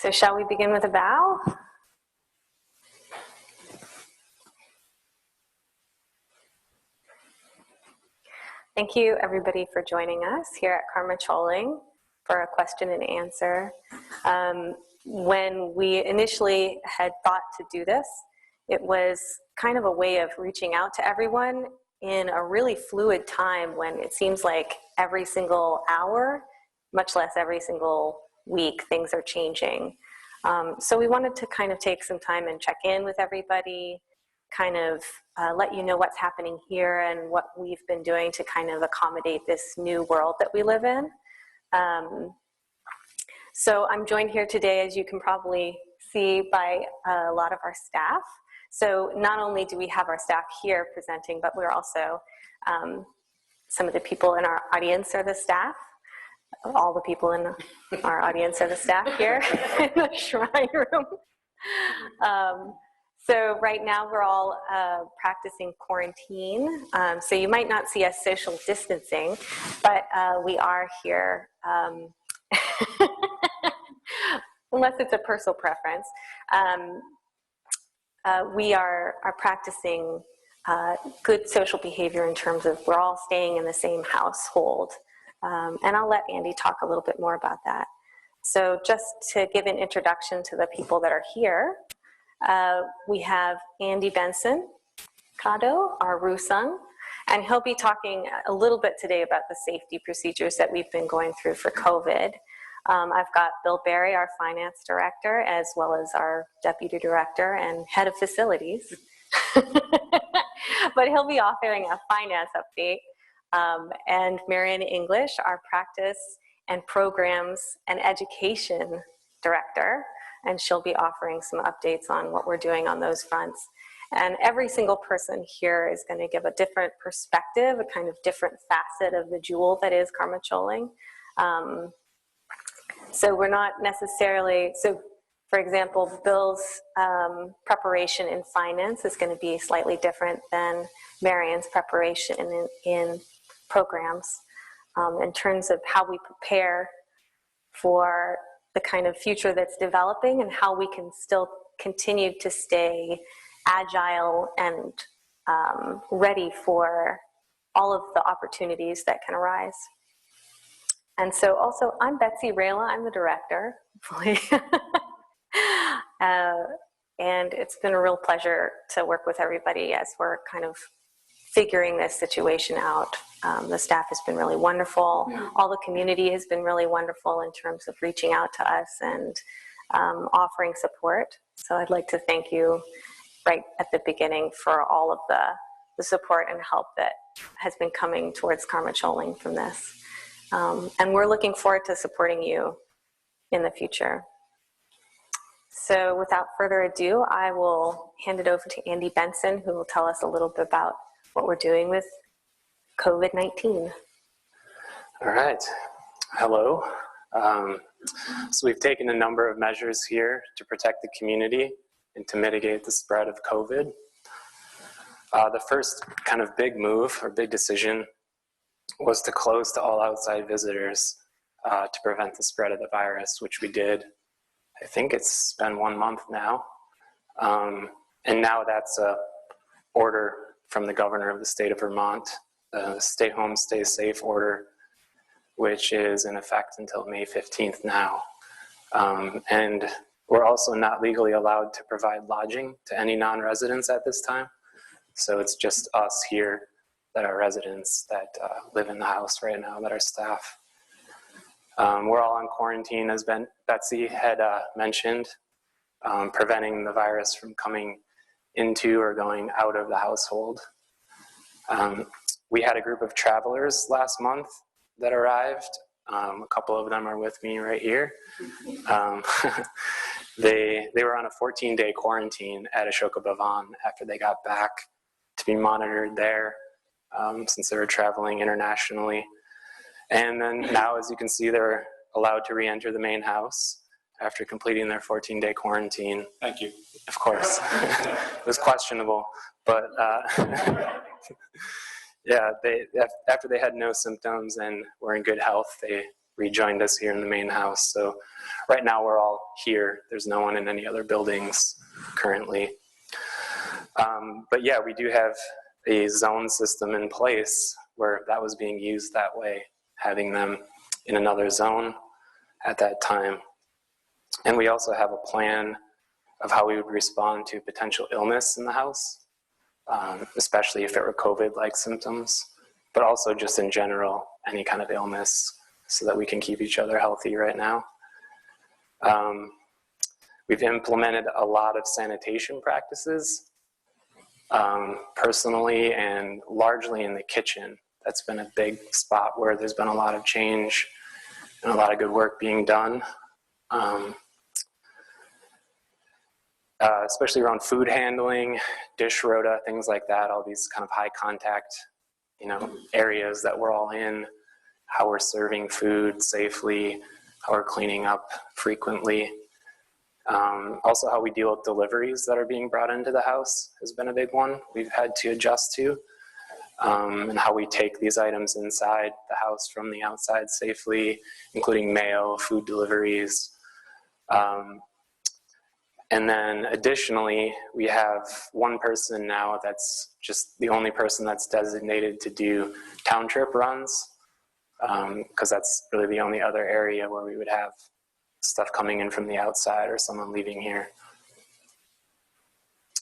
So shall we begin with a bow? Thank you, everybody, for joining us here at Karmê Chöling for a question and answer. When we initially had thought to do this, it was kind of a way of reaching out to everyone in a really fluid time when it seems like every single hour, much less every single week, things are changing. So we wanted to kind of take some time and check in with everybody, kind of let you know what's happening here and what we've been doing to kind of accommodate this new world that we live in. So I'm joined here today, as you can probably see, by a lot of our staff. So not only do we have our staff here presenting, but we're also, some of the people in our audience are the staff. All the people in our audience are the staff here in the shrine room. So right now we're all practicing quarantine. So you might not see us social distancing, but we are here, unless it's a personal preference. We are practicing good social behavior in terms of we're all staying in the same household. And I'll let Andy talk a little bit more about that. So just to give an introduction to the people that are here, we have Andy Benson Kado, our Rusung, and he'll be talking a little bit today about the safety procedures that we've been going through for COVID. I've got Bill Berry, our finance director, as well as our deputy director and head of facilities. But he'll be authoring a finance update. And Marian English, our practice and programs and education director, and she'll be offering some updates on what we're doing on those fronts. And every single person here is going to give a different perspective, a kind of different facet of the jewel that is Karmê Chöling. So we're not necessarily, so for example, Bill's preparation in finance is going to be slightly different than Marian's preparation in programs in terms of how we prepare for the kind of future that's developing and how we can still continue to stay agile and ready for all of the opportunities that can arise. And so also, I'm Betsy Rayla, I'm the director, and it's been a real pleasure to work with everybody as we're kind of figuring this situation out. The staff has been really wonderful. All the community has been really wonderful in terms of reaching out to us and offering support. So I'd like to thank you right at the beginning for all of the support and help that has been coming towards Karmê Chöling from this. And we're looking forward to supporting you in the future. So without further ado, I will hand it over to Andy Benson, who will tell us a little bit about what we're doing with COVID-19. All right. Hello. So we've taken a number of measures here to protect the community and to mitigate the spread of COVID. The first kind of big move or big decision was to close to all outside visitors to prevent the spread of the virus, which we did. I think it's been 1 month now. And now that's a order from the governor of the state of Vermont, the Stay Home, Stay Safe order, which is in effect until May 15th now. And we're also not legally allowed to provide lodging to any non-residents at this time. So it's just us here that are residents that live in the house right now, that are staff. We're all on quarantine, as Betsy had mentioned, preventing the virus from coming into or going out of the household. We had a group of travelers last month that arrived. A couple of them are with me right here. They were on a 14-day quarantine at Ashoka Bhavan after they got back to be monitored there since they were traveling internationally. And then now, as you can see, they're allowed to re-enter the main house after completing their 14-day quarantine. Thank you. Of course. It was questionable, but yeah, after they had no symptoms and were in good health, they rejoined us here in the main house. So right now we're all here. There's no one in any other buildings currently. But yeah, we do have a zone system in place where that was being used that way, having them in another zone at that time. And we also have a plan of how we would respond to potential illness in the house, especially if it were COVID-like symptoms, but also just in general, any kind of illness, so that we can keep each other healthy right now. We've implemented a lot of sanitation practices, personally and largely in the kitchen. That's been a big spot where there's been a lot of change and a lot of good work being done. Especially around food handling, dish rota, things like that, all these kind of high contact, areas that we're all in, how we're serving food safely, how we're cleaning up frequently. Also how we deal with deliveries that are being brought into the house has been a big one we've had to adjust to, and how we take these items inside the house from the outside safely, including mail, food deliveries. And then additionally, we have one person now that's just the only person that's designated to do town trip runs, because that's really the only other area where we would have stuff coming in from the outside or someone leaving here.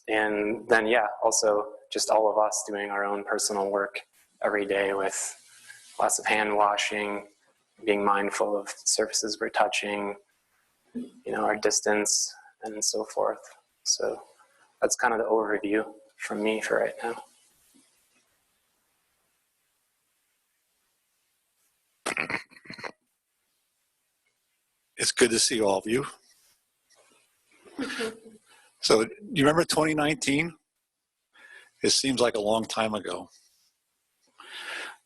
And then, yeah, also just all of us doing our own personal work every day with lots of hand washing, being mindful of surfaces we're touching, our distance, and so forth. So that's kind of the overview from me for right now. It's good to see all of you. So you remember 2019? It seems like a long time ago.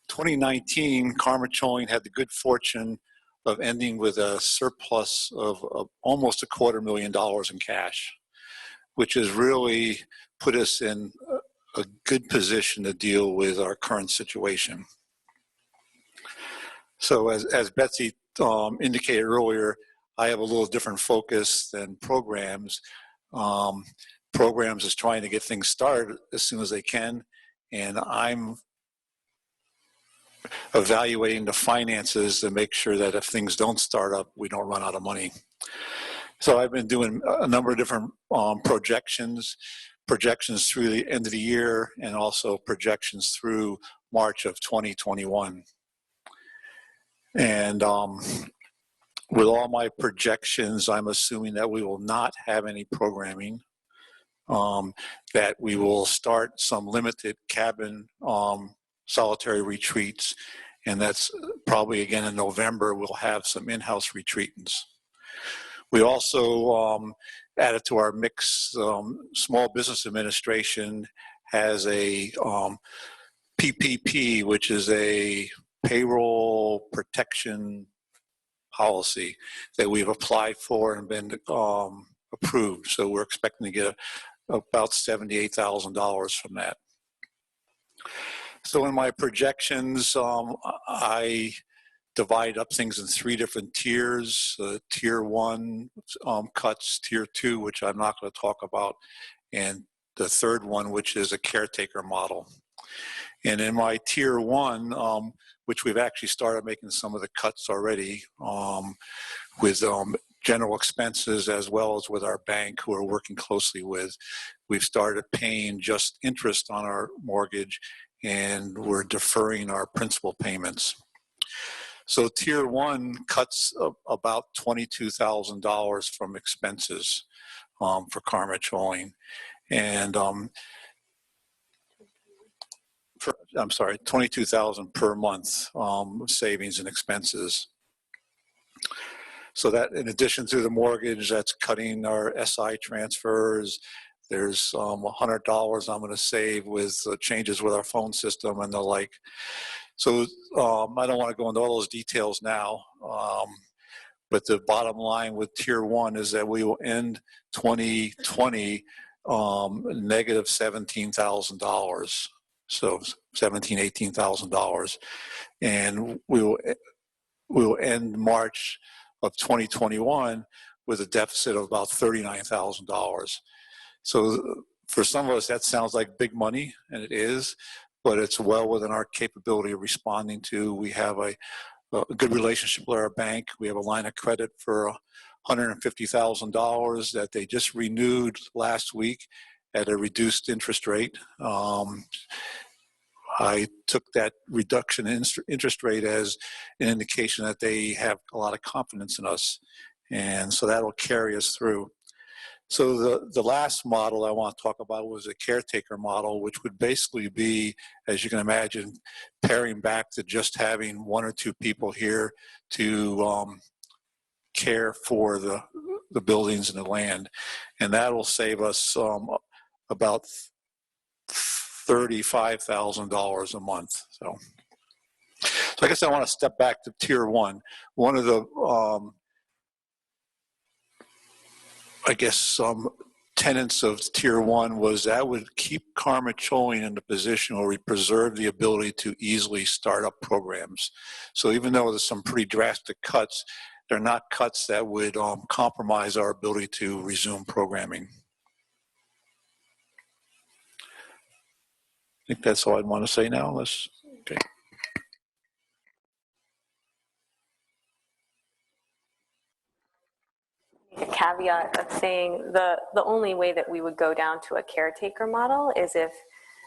2019, Karmê Chöling had the good fortune of ending with a surplus of almost $250,000 in cash, which has really put us in a good position to deal with our current situation. So as Betsy indicated earlier, I have a little different focus than programs. Programs is trying to get things started as soon as they can, and I'm evaluating the finances to make sure that if things don't start up, we don't run out of money. So I've been doing a number of different projections through the end of the year, and also projections through March of 2021. And with all my projections, I'm assuming that we will not have any programming, that we will start some limited cabin solitary retreats, and that's probably again in November we'll have some in-house retreatants. We also added to our mix, Small Business Administration has a PPP, which is a payroll protection policy that we've applied for and been approved. So we're expecting to get about $78,000 from that. So in my projections, I divide up things in 3 different tiers. Tier 1 cuts, Tier 2, which I'm not going to talk about, and the 3rd one, which is a caretaker model. And in my Tier 1, which we've actually started making some of the cuts already, with general expenses as well as with our bank, who we're working closely with, we've started paying just interest on our mortgage, and we're deferring our principal payments. So Tier 1 cuts about $22,000 from expenses for Karmê Chöling, and I'm sorry, $22,000 per month savings and expenses. So that, in addition to the mortgage, that's cutting our SI transfers. There's $100 I'm going to save with changes with our phone system and the like. So I don't want to go into all those details now, but the bottom line with Tier 1 is that we will end 2020 negative $17,000. So $17,000, $18,000, and we will we'll end March of 2021 with a deficit of about $39,000. So for some of us, that sounds like big money, and it is, but it's well within our capability of responding to. We have a good relationship with our bank. We have a line of credit for $150,000 that they just renewed last week at a reduced interest rate. I took that reduction in interest rate as an indication that they have a lot of confidence in us. And so that'll carry us through. So the last model I want to talk about was a caretaker model, which would basically be, as you can imagine, paring back to just having one or two people here to care for the buildings and the land. And that will save us about $35,000 a month. So I guess I want to step back to tier one. One of the, I guess, some tenets of tier one was that would keep Karmê Chöling in the position where we preserve the ability to easily start up programs. So even though there's some pretty drastic cuts, they're not cuts that would compromise our ability to resume programming. I think that's all I'd want to say now. Okay. A caveat of saying the only way that we would go down to a caretaker model is if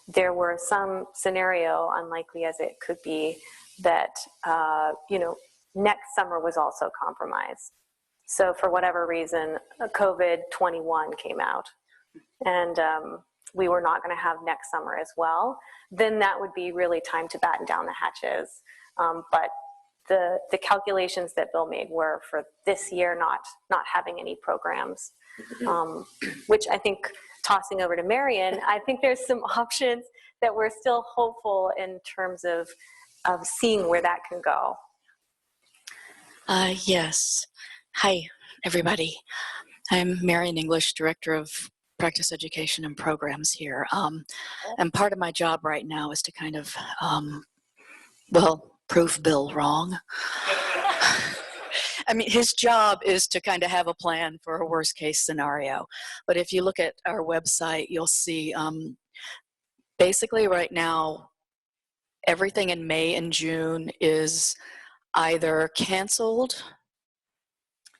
there were some scenario, unlikely as it could be, that next summer was also compromised. So for whatever reason, COVID-21 came out, and we were not going to have next summer as well, then that would be really time to batten down the hatches. But the calculations that Bill made were for this year not having any programs, which I think, tossing over to Marion, I think there's some options that we're still hopeful in terms of seeing where that can go. Yes. Hi, everybody. I'm Marion English, Director of Practice Education and Programs here. And part of my job right now is to kind of, prove Bill wrong. I mean, his job is to kind of have a plan for a worst case scenario. But if you look at our website, you'll see basically right now, everything in May and June is either canceled,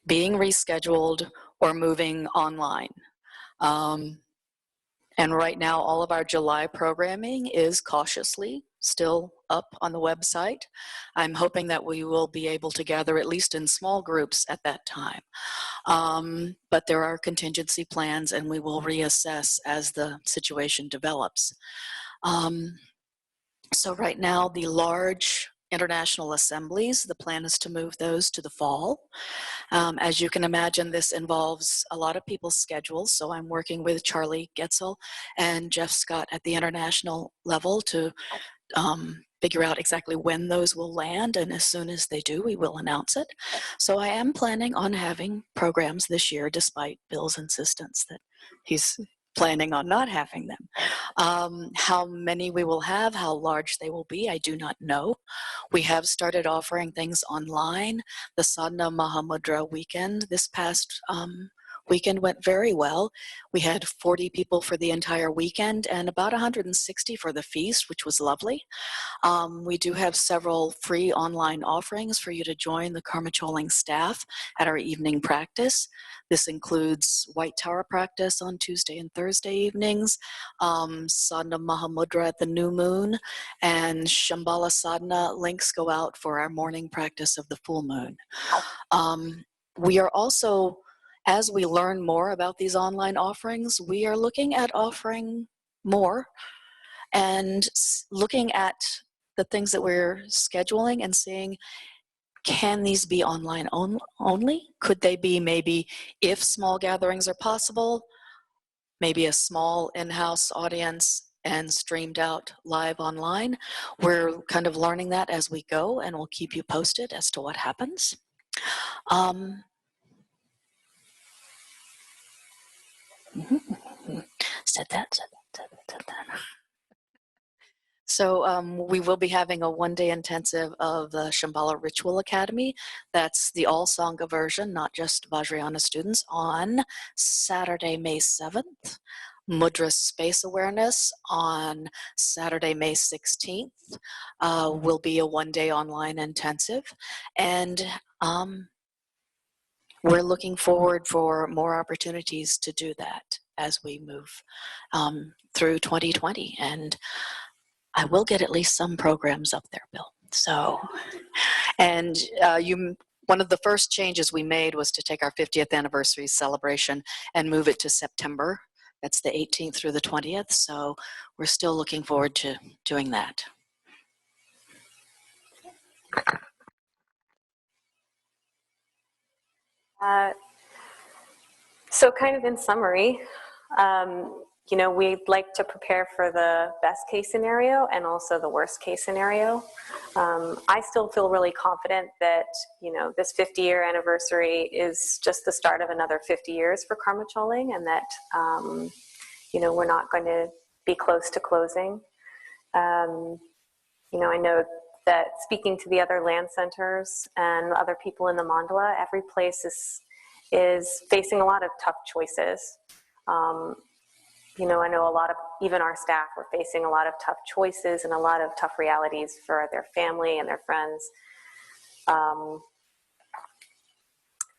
being rescheduled, or moving online. And right now, all of our July programming is cautiously still up on the website. I'm hoping that we will be able to gather at least in small groups at that time. But there are contingency plans, and we will reassess as the situation develops. So right now, the large international assemblies, the plan is to move those to the fall. As you can imagine, this involves a lot of people's schedules, so I'm working with Charlie Getzel and Jeff Scott at the international level to figure out exactly when those will land, and as soon as they do, we will announce it. So I am planning on having programs this year, despite Bill's insistence that he's planning on not having them. How many we will have, how large they will be, I do not know. We have started offering things online. The Sadhana Mahamudra weekend this past weekend went very well. We had 40 people for the entire weekend and about 160 for the feast, which was lovely. We do have several free online offerings for you to join the Karmê Chöling staff at our evening practice. This includes White Tower practice on Tuesday and Thursday evenings, Sadhana Mahamudra at the new moon, and Shambhala Sadhana links go out for our morning practice of the full moon. We are also, as we learn more about these online offerings, we are looking at offering more and looking at the things that we're scheduling and seeing, can these be online only? Could they be maybe, if small gatherings are possible, maybe a small in-house audience and streamed out live online? We're kind of learning that as we go, and we'll keep you posted as to what happens. Said that. So we will be having a one-day intensive of the Shambhala Ritual Academy. That's the all Sangha version, not just Vajrayana students, on Saturday, May 7th. Mudra Space Awareness on Saturday, May 16th will be a one-day online intensive. And we're looking forward for more opportunities to do that as we move through 2020. And I will get at least some programs up there, Bill. So, and one of the first changes we made was to take our 50th anniversary celebration and move it to September. That's the 18th through the 20th. So we're still looking forward to doing that. So kind of in summary, you know, we'd like to prepare for the best case scenario and also the worst case scenario. I still feel really confident that, you know, this 50-year anniversary is just the start of another 50 years for Karmê Chöling, and that, you know, we're not going to be close to closing. You know, I know that speaking to the other land centers and other people in the mandala, every place is facing a lot of tough choices. You know, I know a lot of, even our staff are facing a lot of tough choices and a lot of tough realities for their family and their friends.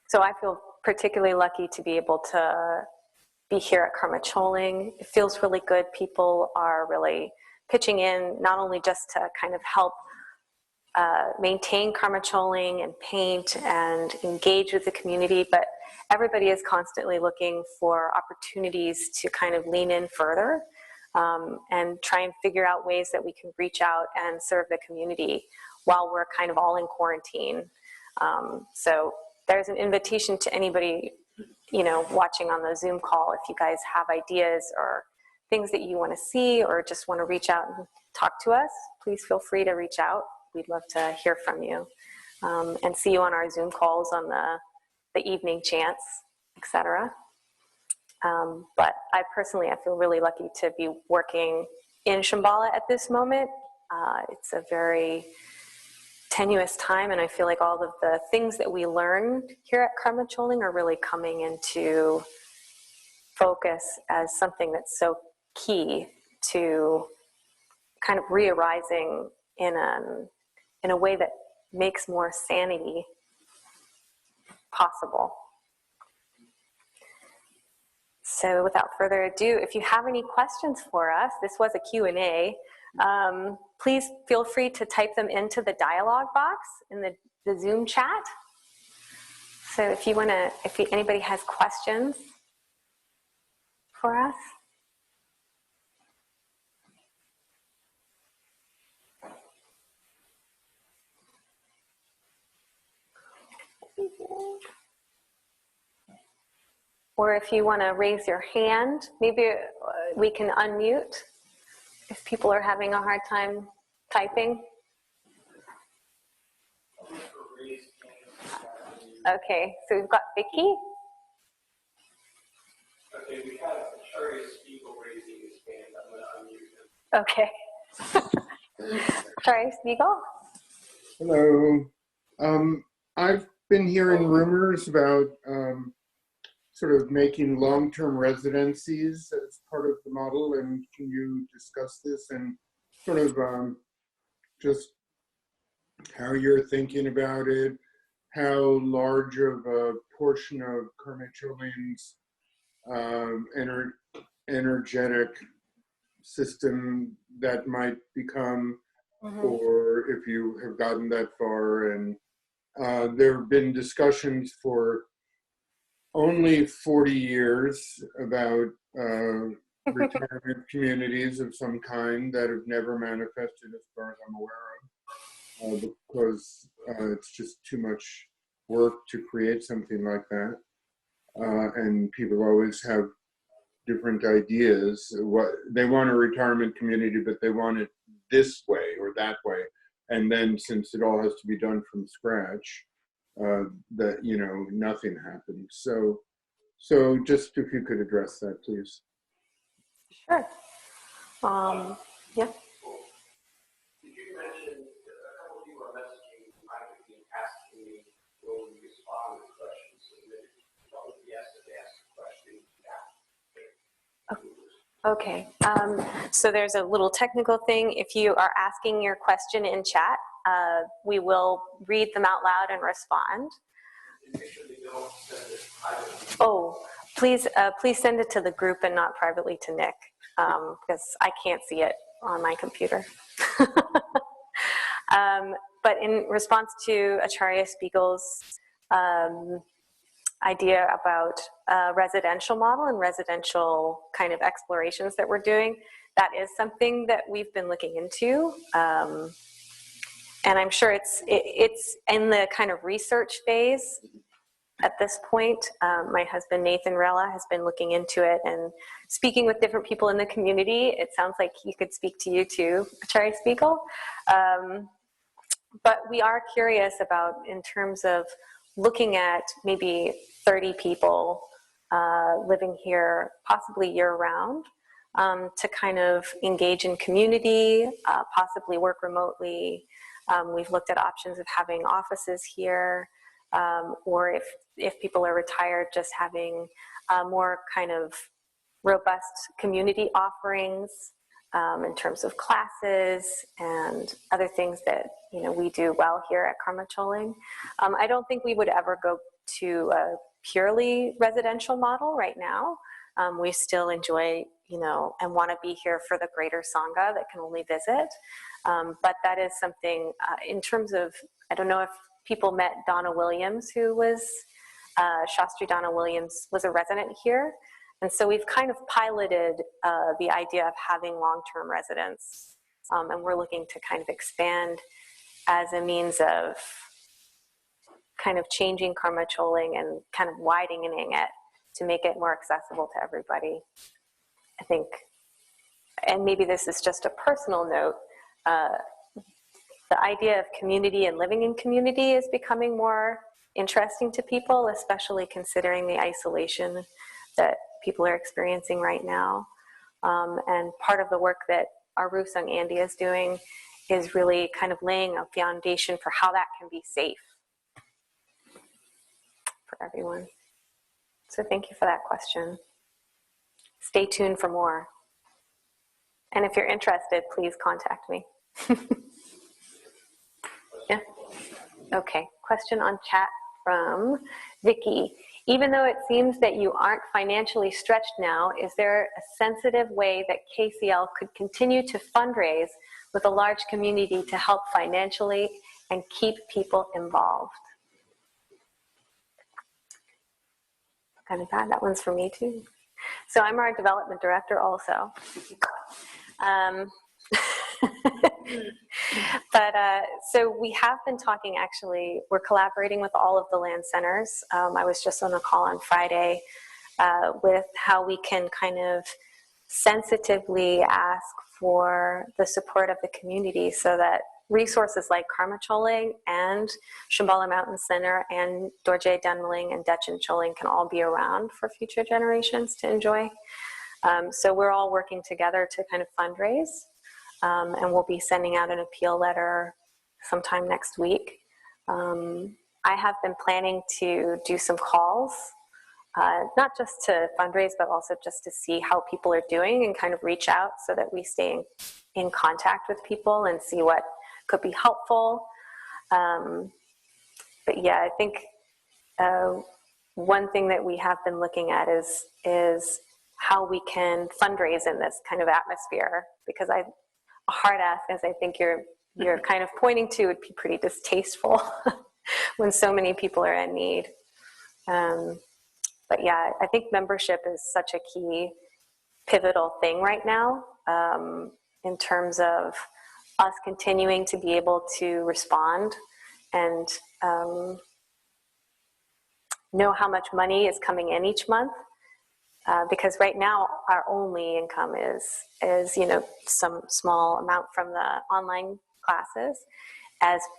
So I feel particularly lucky to be able to be here at Karmê Chöling. It feels really good. People are really pitching in, not only just to kind of help maintain Karmê Chöling and paint and engage with the community, but everybody is constantly looking for opportunities to kind of lean in further and try and figure out ways that we can reach out and serve the community while we're kind of all in quarantine. So there's an invitation to anybody, you know, watching on the Zoom call. If you guys have ideas or things that you want to see or just want to reach out and talk to us, please feel free to reach out. We'd love to hear from you and see you on our Zoom calls on the evening chants, etc. But I feel really lucky to be working in Shambhala at this moment. It's a very tenuous time, and I feel like all of the things that we learned here at Karmê Chöling are really coming into focus as something that's so key to kind of re-arising in a way that makes more sanity possible. So without further ado, if you have any questions for us, this was a Q&A, please feel free to type them into the dialogue box in the Zoom chat. So if anybody has questions for us. Or if you want to raise your hand, maybe we can unmute if people are having a hard time typing. Okay, so we've got Vicky. Okay, we have Charlie Spiegel raising his hand. I'm going to unmute him. Okay. Sorry, Spiegel? Hello. I've been hearing rumors about sort of making long-term residencies as part of the model, and can you discuss this and sort of just how you're thinking about it, how large of a portion of Karmê Chöling's energetic system that might become, or if you have gotten that far. And there have been discussions for only 40 years about retirement communities of some kind that have never manifested as far as I'm aware of, because it's just too much work to create something like that. And people always have different ideas. What they want a retirement community, but they want it this way or that way. And then since it all has to be done from scratch, that, you know, nothing happens. So just if you could address that, please. Sure. Yeah. Okay, so there's a little technical thing. If you are asking your question in chat, we will read them out loud and respond. Oh, please send it to the group and not privately to Nick, because I can't see it on my computer. But in response to Acharya Spiegel's idea about a residential model and residential kind of explorations that we're doing, that is something that we've been looking into. And I'm sure it's in the kind of research phase at this point. My husband, Nathan Rella, has been looking into it and speaking with different people in the community. It sounds like he could speak to you too, Acharya Spiegel. But we are curious about, in terms of looking at maybe 30 people living here, possibly year-round, to kind of engage in community, possibly work remotely. We've looked at options of having offices here, or if people are retired, just having more kind of robust community offerings in terms of classes and other things that we do well here at Karmê Chöling. I don't think we would ever go to a purely residential model right now. We still enjoy, and want to be here for the greater Sangha that can only visit. But that is something in terms of, I don't know if people met Donna Williams, who was, Shastri Donna Williams was a resident here. And so we've kind of piloted the idea of having long-term residents. And we're looking to kind of expand as a means of kind of changing Karmê Chöling and kind of widening it to make it more accessible to everybody. I think, and maybe this is just a personal note, the idea of community and living in community is becoming more interesting to people, especially considering the isolation that people are experiencing right now. And part of the work that our Rusung Andy is doing is really kind of laying a foundation for how that can be safe for everyone. So thank you for that question. Stay tuned for more. And if you're interested, please contact me. Yeah. Okay, question on chat from Vicky. Even though it seems that you aren't financially stretched now, is there a sensitive way that KCL could continue to fundraise with a large community to help financially and keep people involved? Kind of bad, that one's for me too. So I'm our development director also. But so we have been talking, actually, we're collaborating with all of the land centers. I was just on a call on Friday with how we can kind of sensitively ask for the support of the community so that resources like Karmê Chöling and Shambhala Mountain Center and Dorje Dunmaling and Dechen Chöling can all be around for future generations to enjoy. So we're all working together to kind of fundraise. And we'll be sending out an appeal letter sometime next week. I have been planning to do some calls, not just to fundraise, but also just to see how people are doing and kind of reach out so that we stay in contact with people and see what could be helpful. But yeah, I think one thing that we have been looking at is how we can fundraise in this kind of atmosphere, because a hard ask, as I think you're kind of pointing to, would be pretty distasteful when so many people are in need. But yeah, I think membership is such a key pivotal thing right now in terms of us continuing to be able to respond and know how much money is coming in each month. Because right now our only income is some small amount from the online classes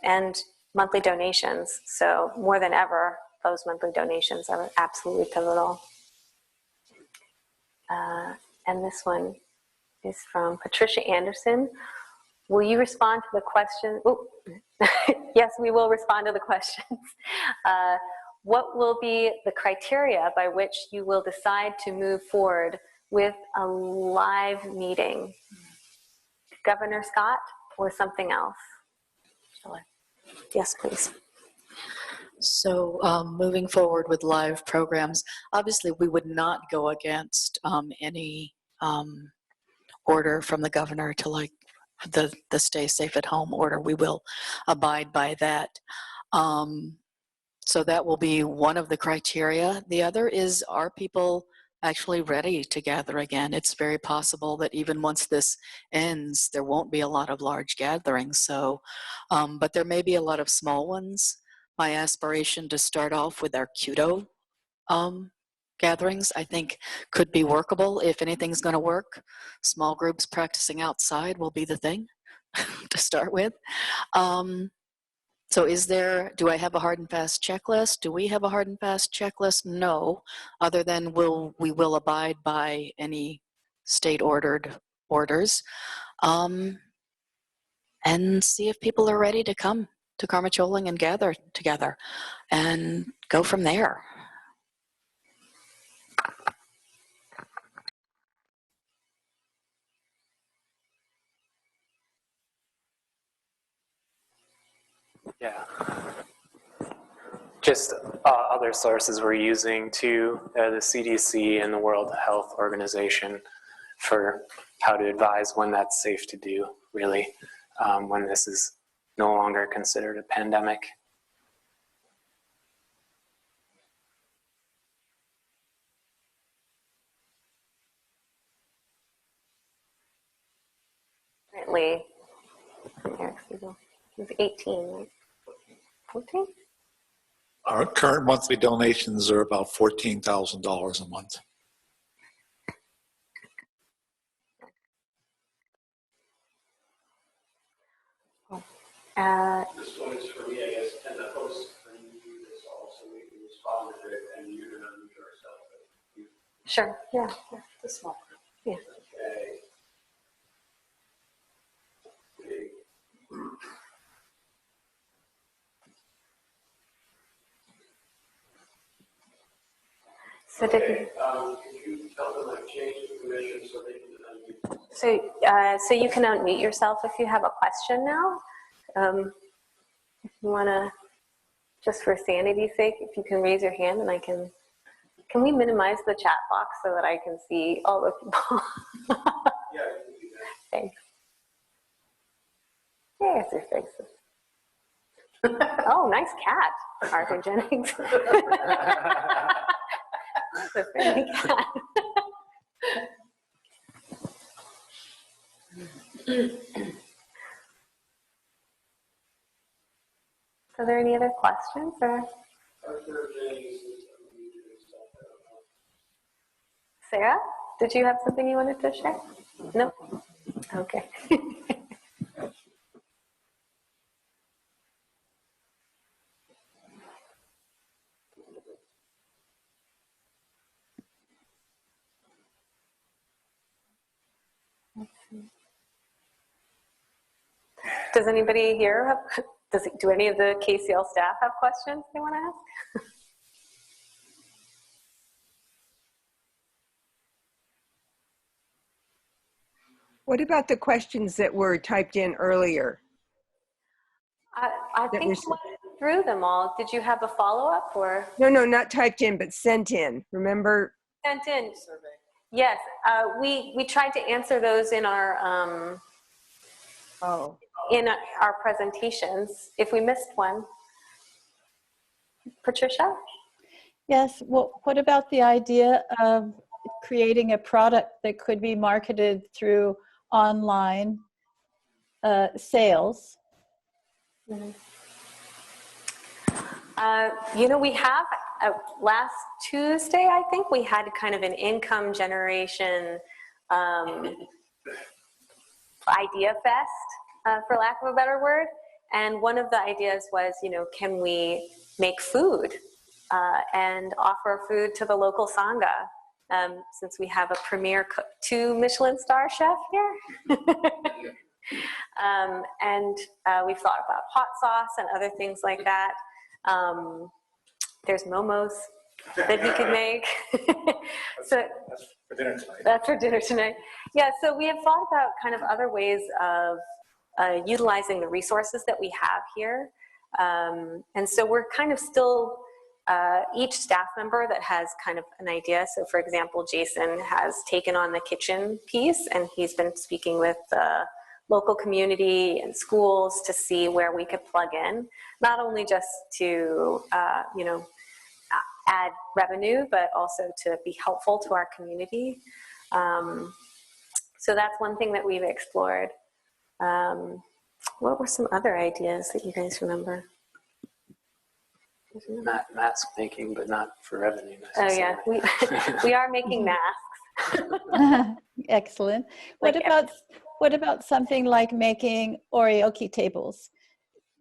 and monthly donations. So more than ever, those monthly donations are absolutely pivotal. And this one is from Patricia Anderson. Will you respond to the question? Oh, yes, we will respond to the questions. What will be the criteria by which you will decide to move forward with a live meeting? Governor Scott or something else? Shall I? Yes, please. So moving forward with live programs, obviously we would not go against any order from the governor to like the stay safe at home order. We will abide by that. So that will be one of the criteria. The other is, are people actually ready to gather again? It's very possible that even once this ends, there won't be a lot of large gatherings. So, but there may be a lot of small ones. My aspiration to start off with our Kudo gatherings, I think, could be workable. If anything's going to work, small groups practicing outside will be the thing to start with. So do I have a hard and fast checklist? Do we have a hard and fast checklist? No, other than we will abide by any state ordered orders, and see if people are ready to come to Karmê Chöling and gather together and go from there. Yeah. Just other sources we're using too, the CDC and the World Health Organization, for how to advise when that's safe to do, really, when this is no longer considered a pandemic. Currently, it's 18, right? 14? Our current monthly donations are about $14,000 a month. This one is for me, I guess, and the host can do this also. We can respond to it and you can unmute ourselves. Sure, yeah, the small group. Yeah. Okay. So Could you tell them I've changed the permission so they can unmute? So you can unmute yourself if you have a question now. If you want to, just for sanity's sake, if you can raise your hand and I can we minimize the chat box so that I can see all the people? Yeah, you can do that. Thanks. There's your faces. Oh, nice cat, Arthur Jennings. That's a friendly cat. Are there any other questions? Or Sarah, did you have something you wanted to share? No? Okay. Does anybody here have, do any of the KCL staff have questions they want to ask? What about the questions that were typed in earlier? I think we went through them all. Did you have a follow-up or? No, not typed in, but sent in. Remember? Sent in. Survey. Yes, we tried to answer those in our in our presentations. If we missed one, Patricia? Yes, well, what about the idea of creating a product that could be marketed through online sales? Mm-hmm. We have, last Tuesday, I think, we had kind of an income generation idea fest, for lack of a better word. And one of the ideas was, can we make food and offer food to the local Sangha? Since we have a premier 2 Michelin star chef here. And we've thought about hot sauce and other things like that. There's momos that he could make. So That's for dinner tonight. that's for dinner tonight. Yeah, so we have thought about kind of other ways of utilizing the resources that we have here. And so we're kind of still, each staff member that has kind of an idea. So for example, Jason has taken on the kitchen piece, and he's been speaking with the local community and schools to see where we could plug in, not only just to, you know, add revenue, but also to be helpful to our community. So that's one thing that we've explored. What were some other ideas that you guys remember? Mask making, but not for revenue Oh yeah, we are making masks. Excellent. Like What about something like making orioke tables,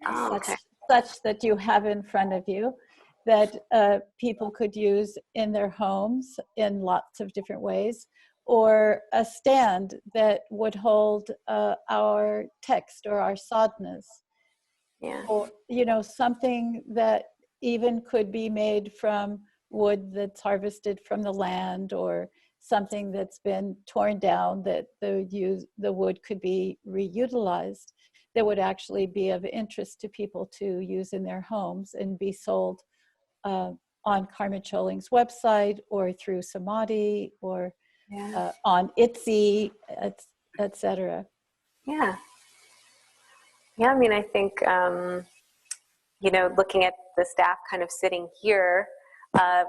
Oh, okay. such that you have in front of you, that people could use in their homes in lots of different ways, or a stand that would hold our text or our sadhanas. Yeah. Or, you know, something that even could be made from wood that's harvested from the land, or something that's been torn down that the wood could be reutilized, that would actually be of interest to people to use in their homes and be sold on Karmê Chöling's website, or through Samadhi, or on Etsy, etc. Yeah. Yeah, I mean, I think, you know, looking at the staff kind of sitting here,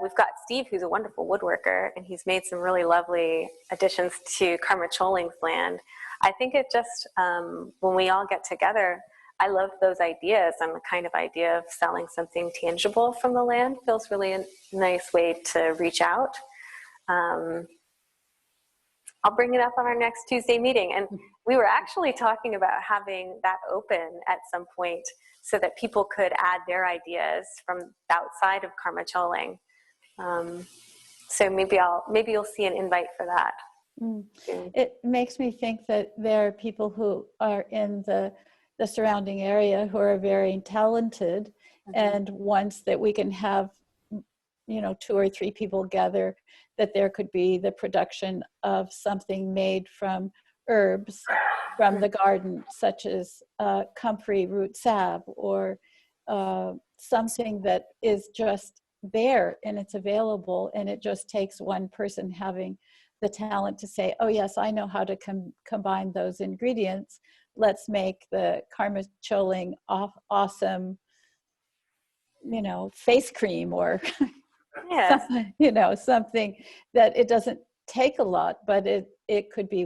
we've got Steve, who's a wonderful woodworker, and he's made some really lovely additions to Karmê Chöling's land. I think it just, when we all get together, I love those ideas, and the kind of idea of selling something tangible from the land feels really a nice way to reach out. I'll bring it up on our next Tuesday meeting. And we were actually talking about having that open at some point so that people could add their ideas from outside of Karmê Chöling. So maybe you'll see an invite for that. It makes me think that there are people who are in the surrounding area who are very talented, and once that we can have, you know, 2 or 3 people gather, that there could be the production of something made from herbs from the garden, such as comfrey root salve, or something that is just there and it's available, and it just takes one person having the talent to say, oh yes, I know how to combine those ingredients. Let's make the Karmê Chöling awesome, you know, face cream, or something, you know, something that it doesn't take a lot, but it could be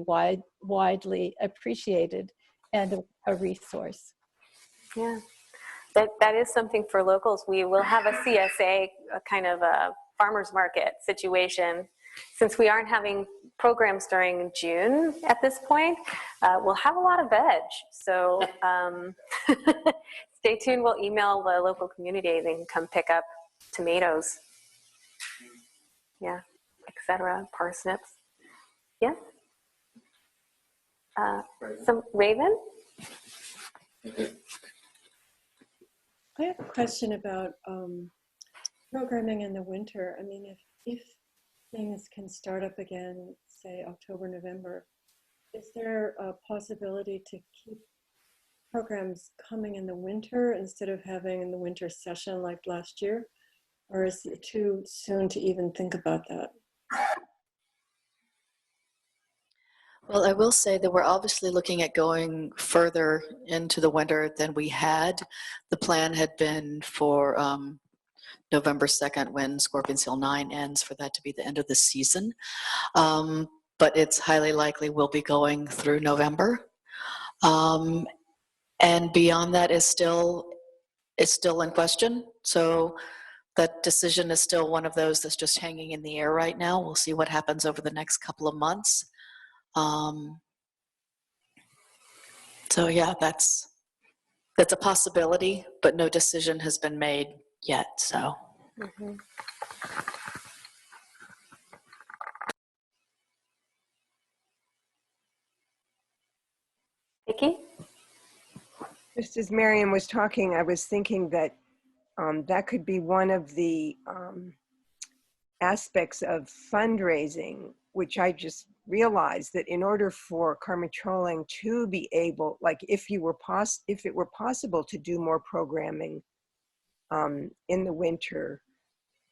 widely appreciated and a resource. Yeah, that is something for locals. We will have a CSA, a kind of a farmer's market situation. Since we aren't having programs during June at this point, we'll have a lot of veg. So stay tuned. We'll email the local community. They can come pick up tomatoes. Yeah, etc. Parsnips. Yeah. Some Raven? I have a question about programming in the winter. I mean, if things can start up again, say October, November, is there a possibility to keep programs coming in the winter instead of having in the winter session like last year? Or is it too soon to even think about that? Well, I will say that we're obviously looking at going further into the winter than we had. The plan had been for November 2nd, when Scorpion Seal 9 ends, for that to be the end of the season. But it's highly likely we'll be going through November. And beyond that is still in question. So that decision is still one of those that's just hanging in the air right now. We'll see what happens over the next couple of months. So yeah, that's a possibility, but no decision has been made yet. So. Vicki? Just as Miriam was talking, I was thinking that that could be one of the aspects of fundraising, which I just realized that in order for Karmê Chöling to be able, like if it were possible to do more programming in the winter,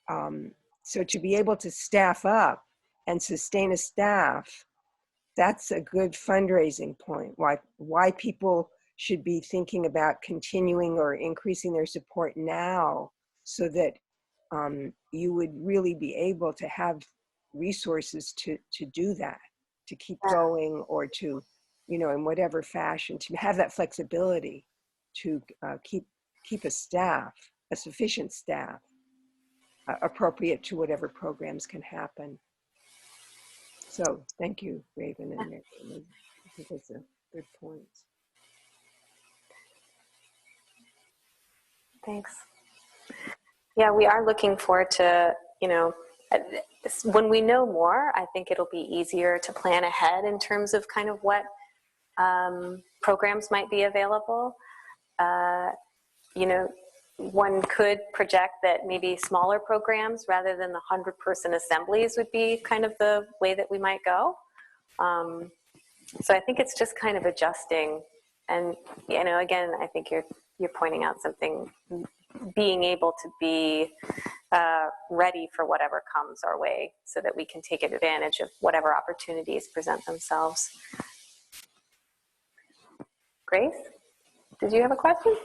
so to be able to staff up and sustain a staff, that's a good fundraising point. Why people should be thinking about continuing or increasing their support now, so that you would really be able to have resources to do that, to keep going, or to, in whatever fashion, to have that flexibility to keep a sufficient staff appropriate to whatever programs can happen. So thank you, Raven and Mary. I think that's a good point. Thanks. Yeah, we are looking forward to, when we know more, I think it'll be easier to plan ahead in terms of kind of what programs might be available. One could project that maybe smaller programs rather than the 100-person assemblies would be kind of the way that we might go. So I think it's just kind of adjusting. And, again, I think you're pointing out something, being able to be ready for whatever comes our way so that we can take advantage of whatever opportunities present themselves. Grace, did you have a question?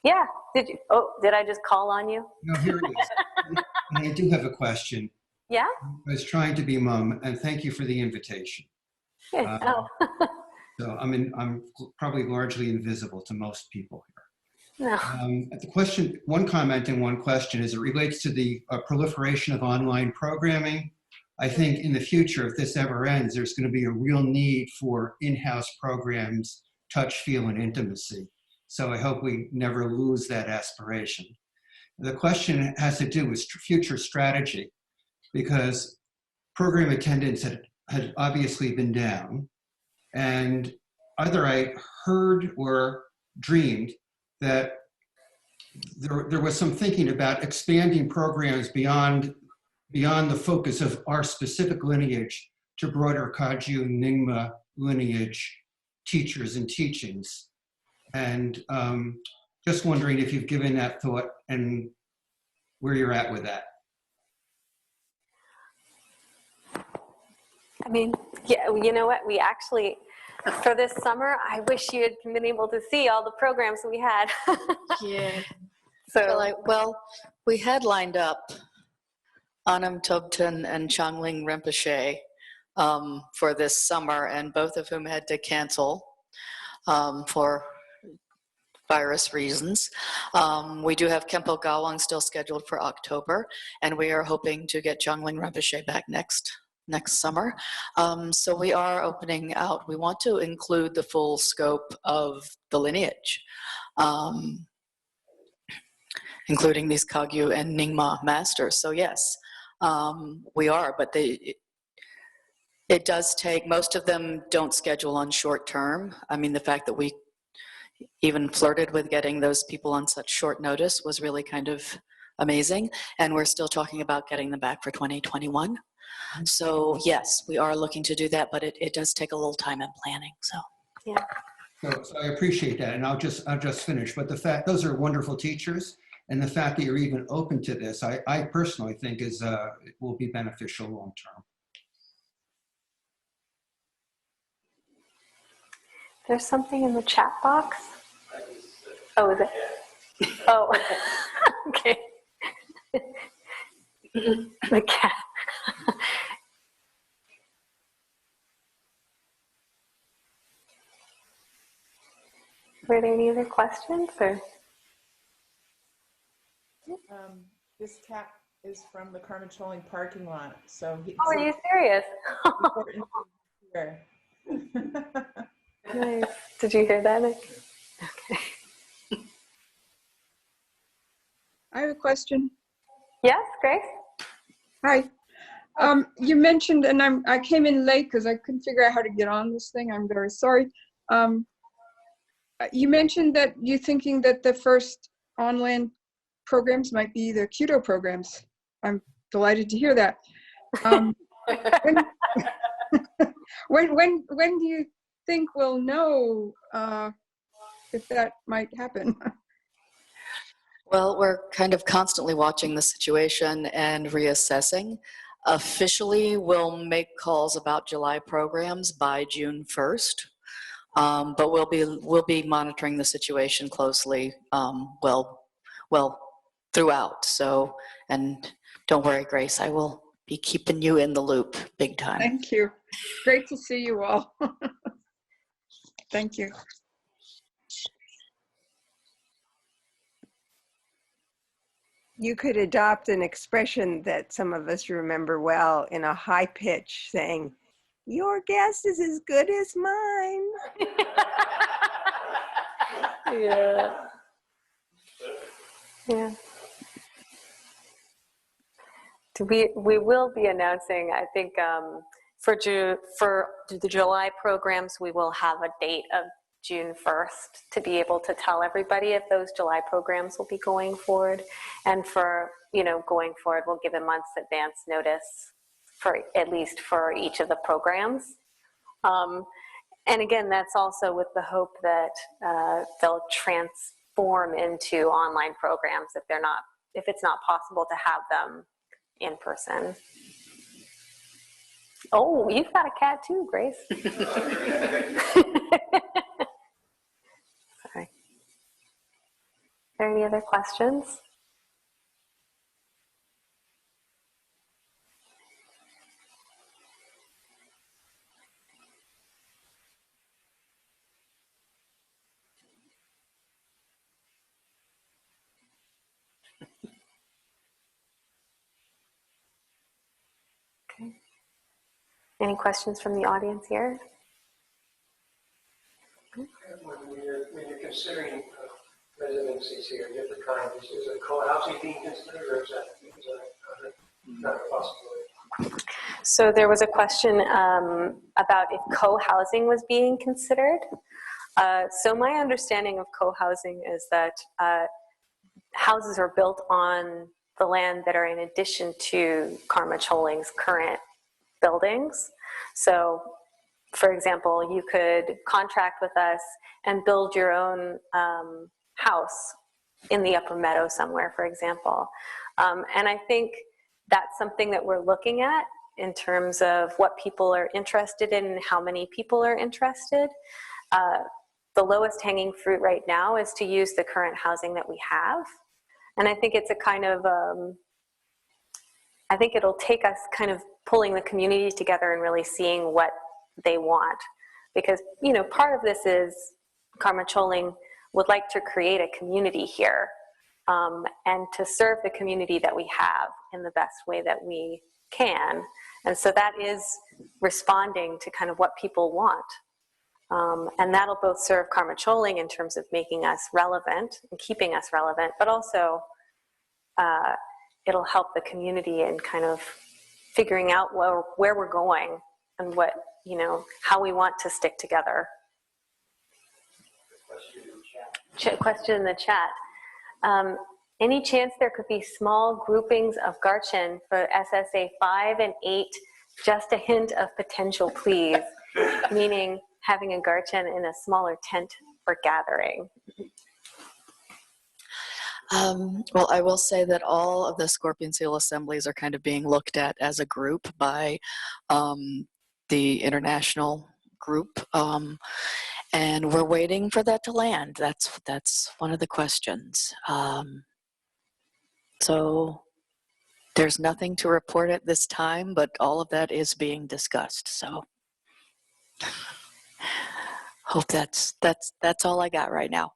Yeah, did I just call on you? No, here it is. And I do have a question. Yeah? I was trying to be mum, and thank you for the invitation. Yeah. So I'm probably largely invisible to most people here. No. The question, one comment and one question, as it relates to the proliferation of online programming. I think in the future, if this ever ends, there's going to be a real need for in-house programs, touch, feel, and intimacy. So I hope we never lose that aspiration. The question has to do with future strategy, because program attendance had obviously been down, and either I heard or dreamed that there was some thinking about expanding programs beyond the focus of our specific lineage to broader Kagyu Nyingma lineage teachers and teachings. And just wondering if you've given that thought and where you're at with that. I mean, yeah, you know what? We actually, for this summer, I wish you had been able to see all the programs we had. Yeah. So, well, we had lined up Anam Tobten and Changling Rinpoche for this summer, and both of whom had to cancel for virus reasons. We do have Khenpo Gawang still scheduled for October, and we are hoping to get Changling Rinpoche back next summer. So we are opening out. We want to include the full scope of the lineage, including these Kagyu and Nyingma masters. So yes, we are, but it does take, most of them don't schedule on short term. I mean, the fact that we even flirted with getting those people on such short notice was really kind of amazing. And we're still talking about getting them back for 2021. So yes, we are looking to do that, but it does take a little time and planning, so. yeah. So I appreciate that, and I'll just finish. But the fact, those are wonderful teachers, and the fact that you're even open to this, I personally think it will be beneficial long term. There's something in the chat box. Oh, is it? Oh, okay. The cat. Were there any other questions, or? This cat is from the Karmê Chöling parking lot, so he's Oh, are you serious? important here. Nice. Did you hear that? Okay. I have a question. Yes, Grace? Hi. You mentioned, and I came in late because I couldn't figure out how to get on this thing. I'm very sorry. You mentioned that you're thinking that the first online programs might be the keto programs. I'm delighted to hear that. When do you think we'll know if that might happen? Well, we're kind of constantly watching the situation and reassessing. Officially, we'll make calls about July programs by June 1st, but we'll be monitoring the situation closely, well throughout. So, and don't worry, Grace, I will be keeping you in the loop big time. Thank you. Great to see you all. Thank you. You could adopt an expression that some of us remember well in a high pitch saying, "Your guess is as good as mine." Yeah. Yeah. We will be announcing, I think, for the July programs, we will have a date of June 1st to be able to tell everybody if those July programs will be going forward. And for, going forward, we'll give a month's advance notice for at least for each of the programs. And again, that's also with the hope that they'll transform into online programs if it's not possible to have them in person. Oh, you've got a cat too, Grace. Sorry. Are there any other questions? Okay. Any questions from the audience here? When you're considering residencies here, different kinds, is a co-housing being considered, or is that not a possibility? So there was a question about if co-housing was being considered. So my understanding of co-housing is that houses are built on the land that are in addition to Karmê Chöling's current buildings. So, for example, you could contract with us and build your own house in the upper meadow somewhere, for example. And I think that's something that we're looking at in terms of what people are interested in and how many people are interested. The lowest hanging fruit right now is to use the current housing that we have. And I think it's a kind of, I think it'll take us kind of pulling the community together and really seeing what they want. Because, part of this is Karmê Chöling would like to create a community here and to serve the community that we have in the best way that we can. And so that is responding to kind of what people want. And that'll both serve Karmê Chöling in terms of making us relevant and keeping us relevant, but also it'll help the community in kind of figuring out where we're going and what, how we want to stick together. Question in the chat. Any chance there could be small groupings of Garchen for SSA 5 and 8? Just a hint of potential, please. Meaning having a Garchen in a smaller tent for gathering. Well, I will say that all of the Scorpion Seal assemblies are kind of being looked at as a group by the international group. And we're waiting for that to land. That's one of the questions. So there's nothing to report at this time, but all of that is being discussed. So hope that's all I got right now.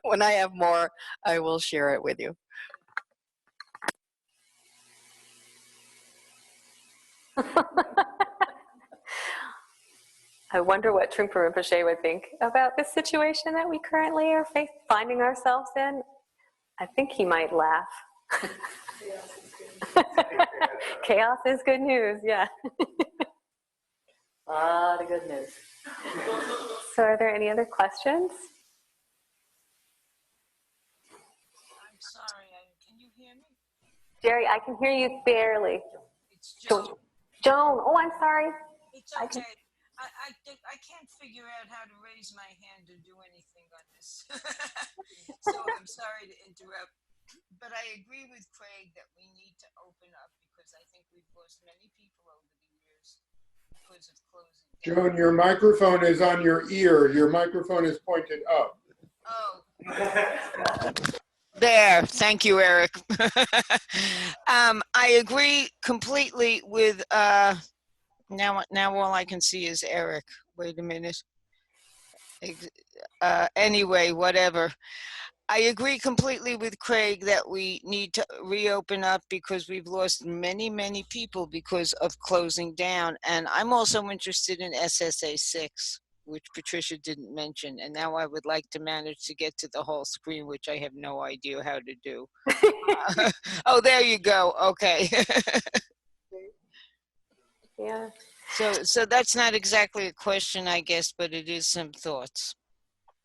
When I have more, I will share it with you. I wonder what Trungpa Rinpoche would think about this situation that we currently are finding ourselves in. I think he might laugh. Chaos is good news, yeah. A lot of good news. So are there any other questions? sorry, can you hear me? Jerry, I can hear you barely. It's Joan. Joan, oh, I'm sorry. It's okay. I can't figure out how to raise my hand or do anything on this. So I'm sorry to interrupt. But I agree with Craig that we need to open up because I think we've lost many people over the years because of closing. Joan, your microphone is on your ear. Your microphone is pointed up. Oh. There, thank you, Eric. I agree completely with, now all I can see is Eric. Wait a minute. Anyway, whatever. I agree completely with Craig that we need to reopen up because we've lost many, many people because of closing down. And I'm also interested in SSA 6, which Patricia didn't mention. And now I would like to manage to get to the whole screen, which I have no idea how to do. Oh, there you go. Okay. Yeah. So that's not exactly a question, I guess, but it is some thoughts.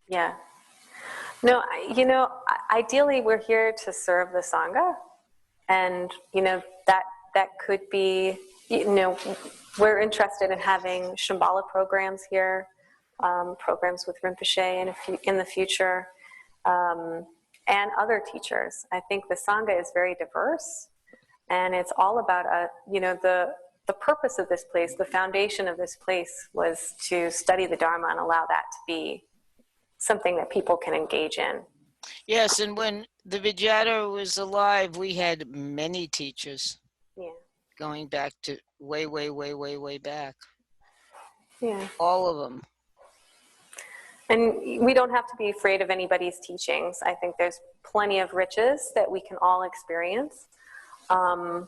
Yeah. No, you know, ideally we're here to serve the Sangha, and you know that could be, you know, we're interested in having Shambhala programs here, programs with Rinpoche in the future, and other teachers. I think the Sangha is very diverse, and it's all about you know, the purpose of this place, the foundation of this place was to study the Dharma and allow that to be something that people can engage in. Yes, and when the Vijayadhara was alive, we had many teachers. Yeah. Going back to way, way, way, way, way back. Yeah. All of them. And we don't have to be afraid of anybody's teachings. I think there's plenty of riches that we can all experience. You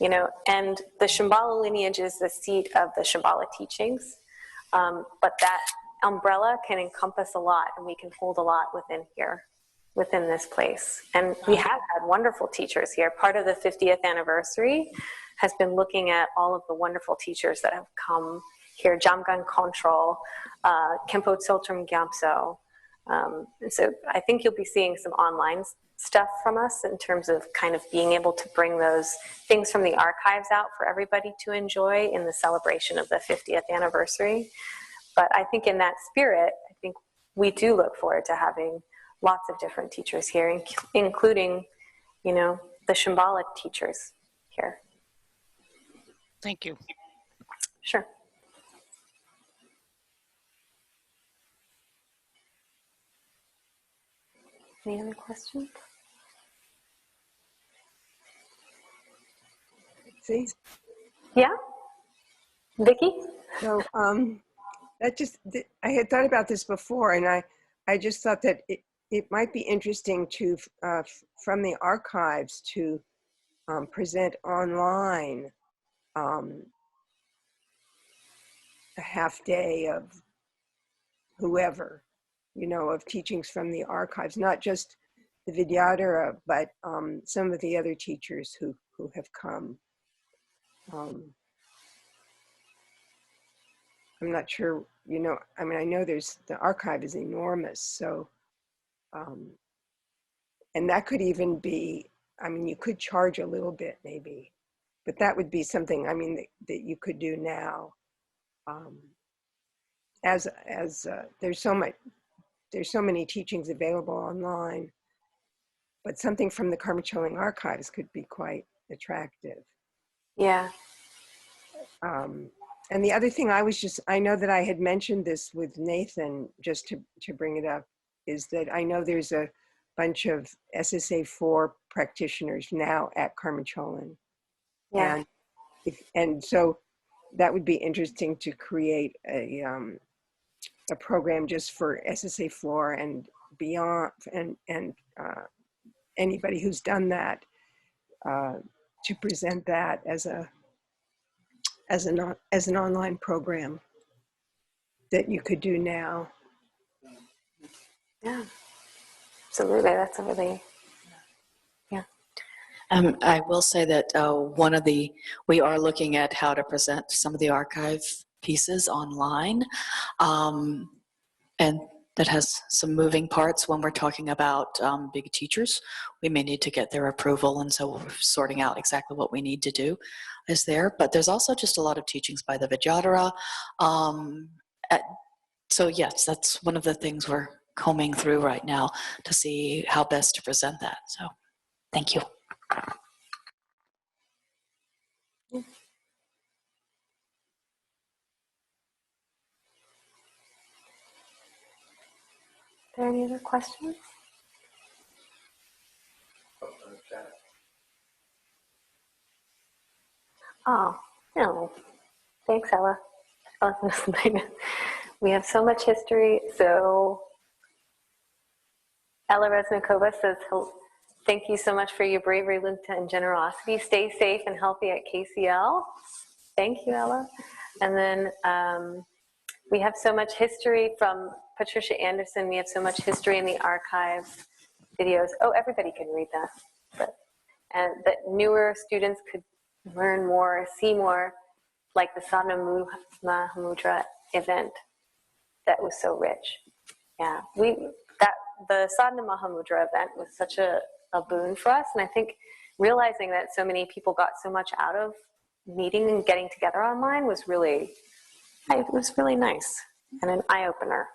know, and the Shambhala lineage is the seat of the Shambhala teachings. But that umbrella can encompass a lot, and we can hold a lot within here, within this place. And we have had wonderful teachers here. Part of the 50th anniversary has been looking at all of the wonderful teachers that have come here, Jamgon Control, Khenpo Tsultrim Gyamtso. And so I think you'll be seeing some online stuff from us in terms of kind of being able to bring those things from the archives out for everybody to enjoy in the celebration of the 50th anniversary. But I think in that spirit, I think we do look forward to having lots of different teachers here, including, you know, the Shambhala teachers here. Thank you. Sure. Any other questions? See? Yeah? Vicki? So that just, I had thought about this before, and I just thought that it might be interesting to, from the archives, to present online a half day of whoever, you know, of teachings from the archives, not just the Vidyadhara, but some of the other teachers who have come. I'm not sure, you know, I mean, I know the archive is enormous, so, and that could even be, I mean, you could charge a little bit maybe, but that would be something, I mean, that you could do now. As there's so many teachings available online, but something from the Karmê Chöling archives could be quite attractive. Yeah. And the other thing I know that I had mentioned this with Nathan, just to bring it up, is that I know there's a bunch of SSA4 practitioners now at Karmê Chöling. Yeah. And so that would be interesting to create a program just for SSA4 and beyond, and anybody who's done that, to present that as an online program that you could do now. Yeah, absolutely. That's a really, yeah. I will say that we are looking at how to present some of the archive pieces online. And that has some moving parts when we're talking about big teachers. We may need to get their approval, and so we're sorting out exactly what we need to do is there. But there's also just a lot of teachings by the Vidyadhara. So yes, that's one of the things we're combing through right now to see how best to present that. So thank you. Are there any other questions? Oh, no. Thanks, Ella. We have so much history. So Ella Reznikova says, thank you so much for your bravery, Linda, and generosity. Stay safe and healthy at KCL. Thank you, Ella. And then we have so much history from Patricia Anderson. We have so much history in the archives, videos. Oh, everybody can read that. And that newer students could learn more, see more, like the Sadhana Mahamudra event that was so rich. Yeah, the Sadhana Mahamudra event was such a boon for us, and I think realizing that so many people got so much out of meeting and getting together online was really nice and an eye-opener.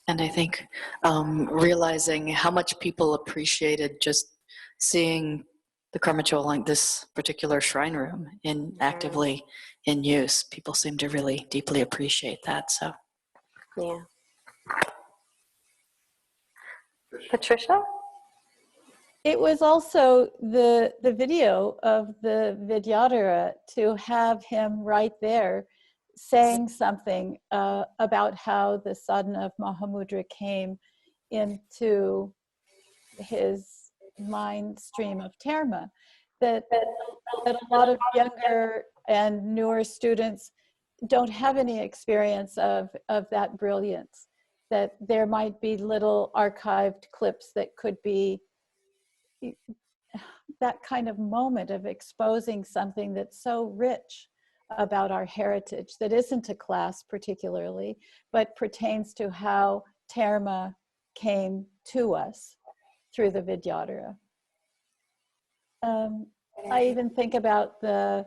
And I think realizing how much people appreciated just seeing the Karmê Chöling, this particular shrine room, actively in use. People seem to really deeply appreciate that. So, yeah. Patricia? It was also the video of the Vidyadhara, to have him right there saying something about how the sadhana of Mahamudra came into his mind stream of Terma, that a lot of younger and newer students don't have any experience of that brilliance, that there might be little archived clips that could be that kind of moment of exposing something that's so rich about our heritage, that isn't a class particularly, but pertains to how Terma came to us through the Vidyadhara. I even think about the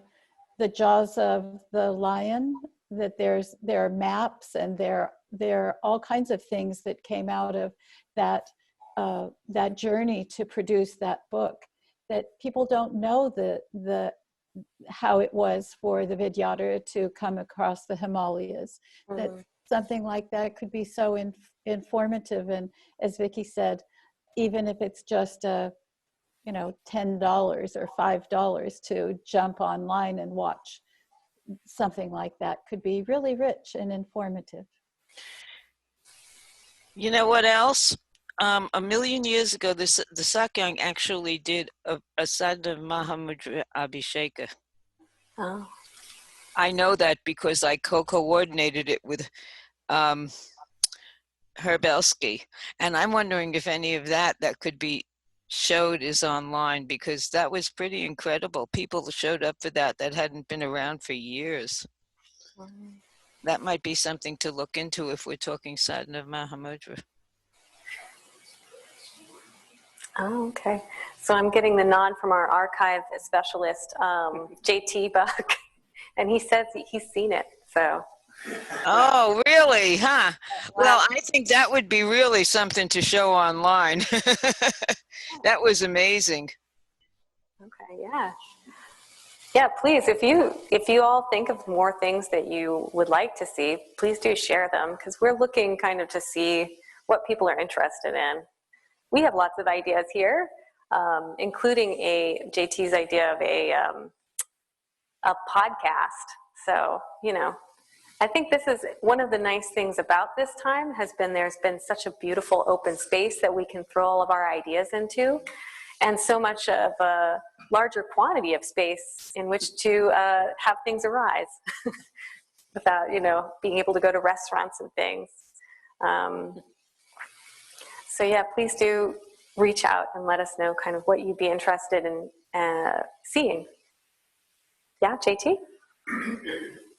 jaws of the lion, that there are maps, and there are all kinds of things that came out of that that journey to produce that book, that people don't know how it was for the Vidyadhara to come across the Himalayas. That something like that could be so informative, and as Vicky said, even if it's just $10 or $5 to jump online and watch something like that, could be really rich and informative. You know what else? A million years ago, the Sakyong actually did a Sadhana Mahamudra Abhisheka. Oh. I know that because I co-coordinated it with Herb Elsky. And I'm wondering if any of that could be showed is online, because that was pretty incredible. People showed up for that hadn't been around for years. That might be something to look into if we're talking Sadhana Mahamudra. Oh, okay. So I'm getting the nod from our archive specialist, JT Buck, and he says he's seen it. So. Oh, really? Huh? Well, I think that would be really something to show online. That was amazing. Okay. Yeah. Yeah. Please, if you all think of more things that you would like to see, please do share them, because we're looking kind of to see what people are interested in. We have lots of ideas here, including JT's idea of a podcast. So, I think this is one of the nice things about this time there's been such a beautiful open space that we can throw all of our ideas into, and so much of a larger quantity of space in which to have things arise without, being able to go to restaurants and things. So yeah, please do reach out and let us know kind of what you'd be interested in seeing. Yeah, JT?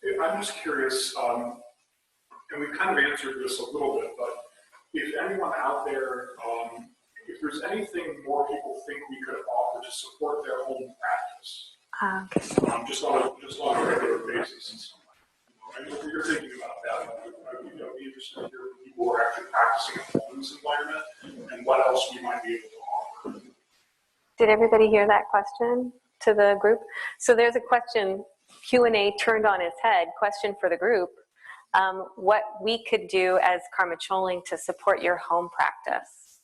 I'm just curious, and we've kind of answered this a little bit, but if anyone out there, if there's anything more people think we could offer to support their home practice, just on a regular basis. And if you're thinking about that, I would be interested to hear from people who are actually practicing at home in this environment and what else we might be able to offer. Did everybody hear that question to the group? So there's a question, Q&A turned on its head, question for the group. What we could do as Karmê Chöling to support your home practice.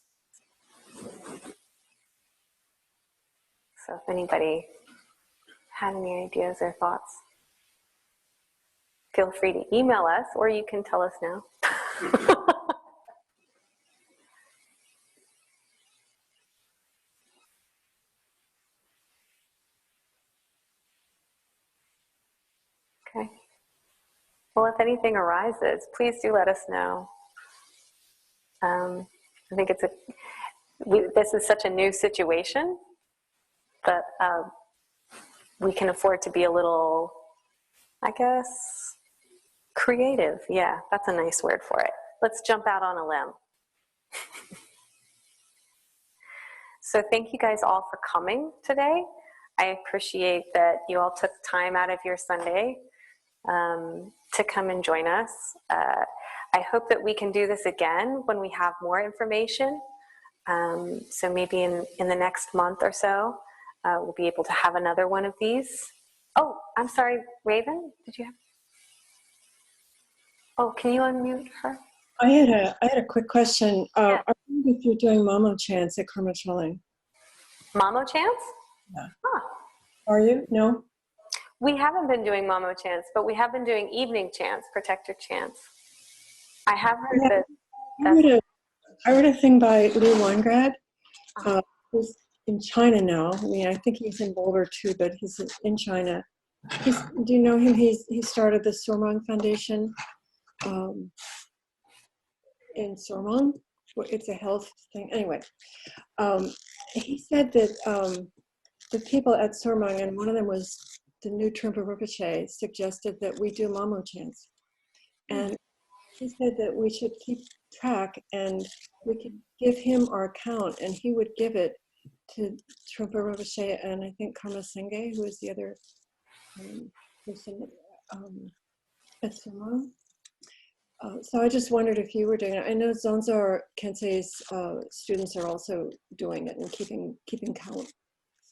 So if anybody had any ideas or thoughts, feel free to email us, or you can tell us now. Okay. Well, if anything arises, please do let us know. I think this is such a new situation that we can afford to be a little, I guess, creative. Yeah, that's a nice word for it. Let's jump out on a limb. So thank you guys all for coming today. I appreciate that you all took time out of your Sunday to come and join us. I hope that we can do this again when we have more information. So maybe in the next month or so, we'll be able to have another one of these. Oh, I'm sorry, Raven, did you have? Oh, can you unmute her? I had a quick question. Yeah. I wonder if you're doing Mamo chants at Karmê Chöling. Mamo chants? Yeah. Huh. Are you? No? We haven't been doing Mamo chants, but we have been doing evening chants, protector chants. I have heard that. I read a thing by Lou Weingrad, who's in China now. I mean, I think he's in Boulder too, but he's in China. Do you know him? He started the Sormang Foundation in Sormang. It's a health thing. Anyway, he said that the people at Sormang, and one of them was the new Trungpa Rinpoche, suggested that we do Mamo chants. And he said that we should keep track and we could give him our account and he would give it to Trungpa Rinpoche and I think Karma Sengye, who is the other person at Sormang. So I just wondered if you were doing it. I know Zonzar Kensei's students are also doing it and keeping count.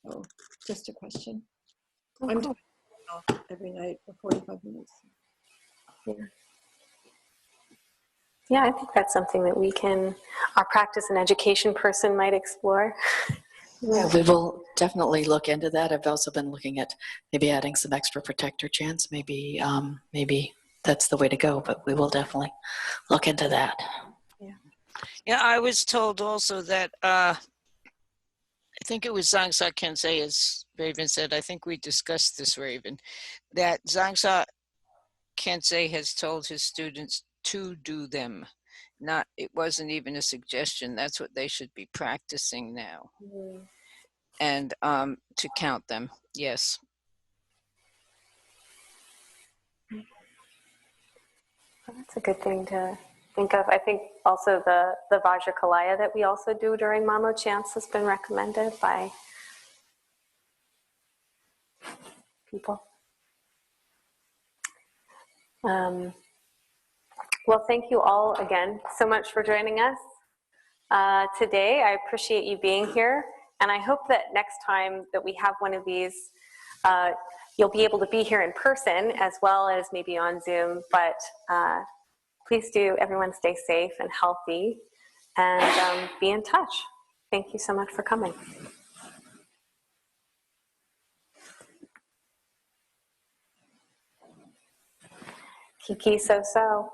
So just a question. Oh, I'm cool. doing it every night for 45 minutes. Yeah. Yeah, I think that's something that our practice and education person might explore. Yeah, we will definitely look into that. I've also been looking at maybe adding some extra protector chants. Maybe that's the way to go, but we will definitely look into that. Yeah, I was told also that I think it was Zangsa Kensei, as Raven said. I think we discussed this, Raven, that Zangsa Kensei has told his students to do them. It wasn't even a suggestion. That's what they should be practicing now. And to count them, yes. Well, that's a good thing to think of. I think also the Vajrakalaya that we also do during Mamo chants has been recommended by people. Well, thank you all again so much for joining us today. I appreciate you being here, and I hope that next time that we have one of these, you'll be able to be here in person as well as maybe on Zoom, but please do, everyone stay safe and healthy and be in touch. Thank you so much for coming. Kiki so.